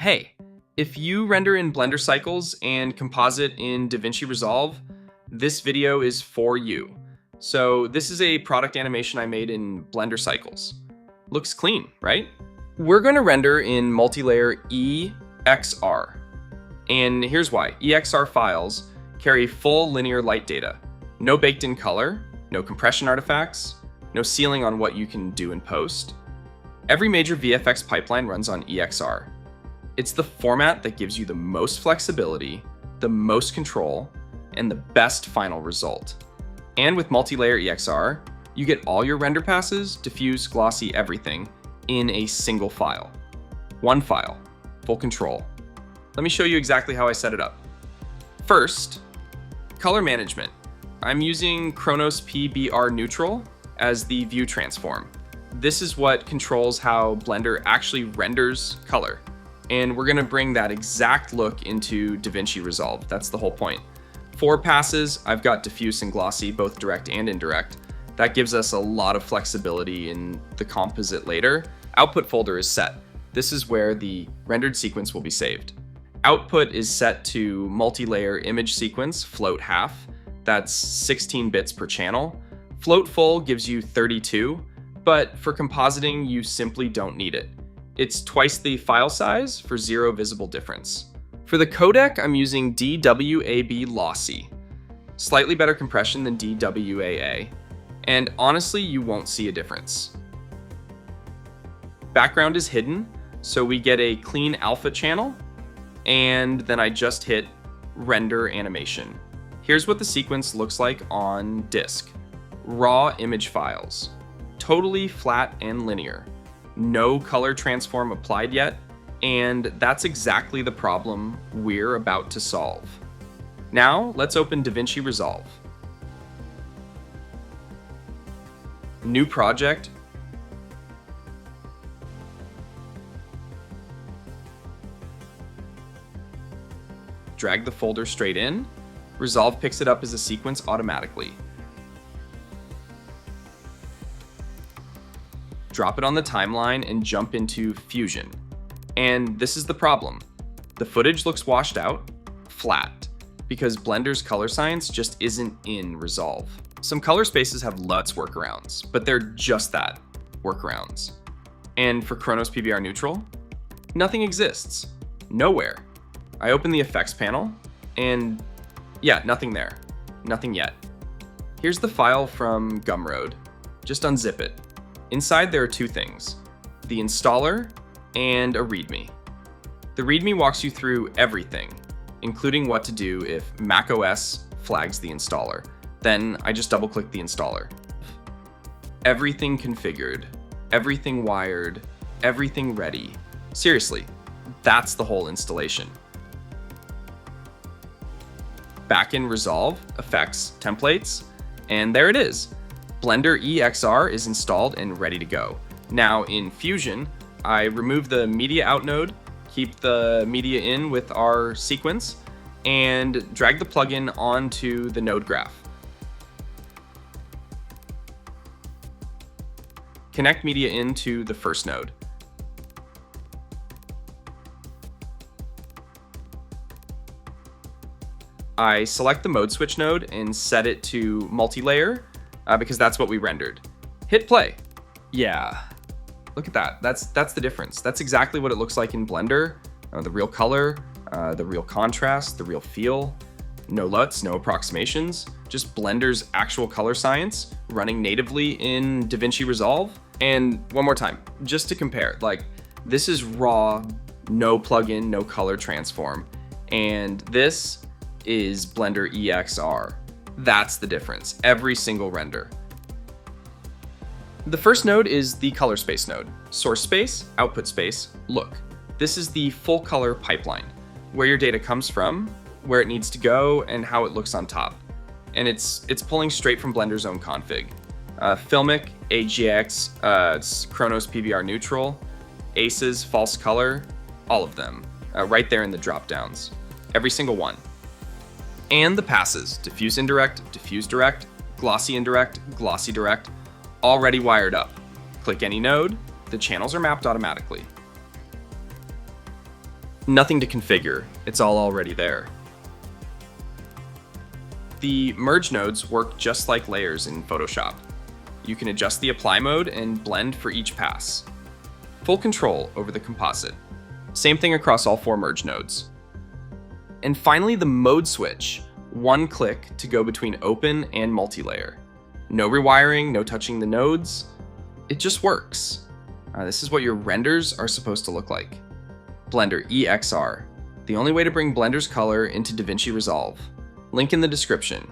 Hey, if you render in Blender cycles and composite in DaVinci Resolve, this video is for you. So this is a product animation I made in Blender cycles. Looks clean, right? We're going to render in multi-layer EXR. And here's why. EXR files carry full linear light data. No baked in color, no compression artifacts, no ceiling on what you can do in post. Every major VFX pipeline runs on EXR. It's the format that gives you the most flexibility, the most control, and the best final result. And with multi-layer EXR, you get all your render passes, diffuse, glossy, everything in a single file. One file, full control. Let me show you exactly how I set it up. First, color management. I'm using Khronos PBR Neutral as the view transform. This is what controls how Blender actually renders color. And we're gonna bring that exact look into DaVinci Resolve. That's the whole point. 4 passes, I've got diffuse and glossy, both direct and indirect. That gives us a lot of flexibility in the composite later. Output folder is set. This is where the rendered sequence will be saved. Output is set to multi-layer image sequence, float half. That's 16 bits per channel. Float full gives you 32, but for compositing, you simply don't need it. It's twice the file size for 0 visible difference. For the codec, I'm using DWAB Lossy. Slightly better compression than DWAA. And honestly, you won't see a difference. Background is hidden, so we get a clean alpha channel, and then I just hit render animation. Here's what the sequence looks like on disk. Raw image files. Totally flat and linear. No color transform applied yet, and that's exactly the problem we're about to solve. Now, let's open DaVinci Resolve. New project. Drag the folder straight in. Resolve picks it up as a sequence automatically. Drop it on the timeline and jump into Fusion. And this is the problem. The footage looks washed out, flat, because Blender's color science just isn't in Resolve. Some color spaces have LUTs workarounds, but they're just that, workarounds. And for Khronos PBR Neutral, nothing exists. Nowhere. I open the effects panel, and yeah, nothing there. Nothing yet. Here's the file from Gumroad. Just unzip it. Inside there are 2 things, the installer and a README. The README walks you through everything, including what to do if macOS flags the installer. Then I just double-click the installer. Everything configured, everything wired, everything ready. Seriously, that's the whole installation. Back in Resolve, Effects, Templates, and there it is. BlenderEXR is installed and ready to go. Now in Fusion, I remove the media out node, keep the media in with our sequence, and drag the plugin onto the node graph. Connect media into the first node. I select the mode switch node and set it to multi-layer because that's what we rendered. Hit play. Yeah, look at that. That's the difference. That's exactly what it looks like in Blender. The real color, the real contrast, the real feel. No LUTs, no approximations. Just Blender's actual color science running natively in DaVinci Resolve. And one more time, just to compare, like this is raw, no plugin, no color transform. And this is BlenderEXR. That's the difference, every single render. The first node is the color space node. Source space, output space, look. This is the full color pipeline, where your data comes from, where it needs to go, and how it looks on top. And it's pulling straight from Blender's own config. Filmic, AGX, Khronos PBR Neutral, ACES, false color, all of them, right there in the drop downs. Every single one. And the passes, diffuse indirect, diffuse direct, glossy indirect, glossy direct, already wired up. Click any node, the channels are mapped automatically. Nothing to configure, it's all already there. The merge nodes work just like layers in Photoshop. You can adjust the apply mode and blend for each pass. Full control over the composite. Same thing across all 4 merge nodes. And finally, the mode switch. One click to go between open and multi-layer. No rewiring, no touching the nodes. It just works. This is what your renders are supposed to look like. BlenderEXR, the only way to bring Blender's color into DaVinci Resolve. Link in the description.